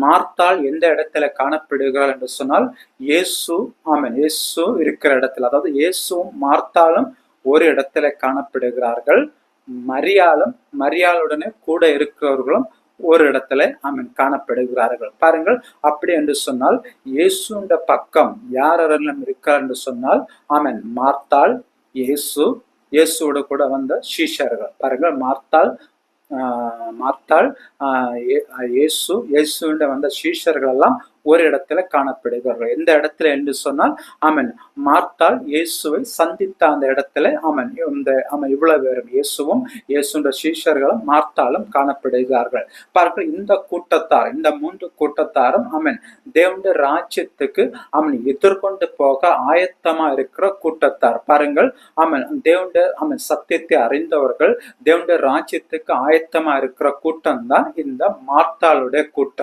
மார்த்தாள் எந்த இடத்துல காணப்படுகிறாள் என்று சொன்னால் இயேசு இயேசு இருக்கிற இடத்துல, அதாவது இயேசுவும் மார்த்தாளும் ஒரு இடத்துல காணப்படுகிறார்கள். மரியாளுடனே கூட இருக்கிறவர்களும் ஒரு இடத்துல காணப்படுகிறார்கள். பாருங்கள், அப்படி என்று சொன்னால் இயேசுண்ட பக்கம் யாரெல்லாம் இருக்கார் என்று சொன்னால் மார்த்தாள், இயேசுவோட கூட வந்த சீஷர்கள். பாருங்கள், மார்த்தாள் இயேசுண்ட வந்த சீஷர்கள் எல்லாம் ஒரு இடத்துல காணப்படுகிறார்கள். எந்த இடத்துல என்று சொன்னால் மார்த்தாள் இயேசுவை சந்தித்த அந்த இடத்துல இவ்வளவு பேரும் இயேசுவும் இயேசுண்ட சீஷர்களும் மார்த்தாளும் காணப்படுகிறார்கள். பாருங்கள், இந்த கூட்டத்தார், இந்த 3 கூட்டத்தாரும் தேவனுடைய ராஜ்யத்துக்கு எதிர்கொண்டு போக ஆயத்தமா இருக்கிற கூட்டத்தார். பாருங்கள், தேவனுடைய சத்தியத்தை அறிந்தவர்கள், தேவனுடைய ராஜ்யத்துக்கு ஆயத்தமா இருக்கிற கூட்டம் தான் இந்த மார்த்தாளுடைய கூட்டம்.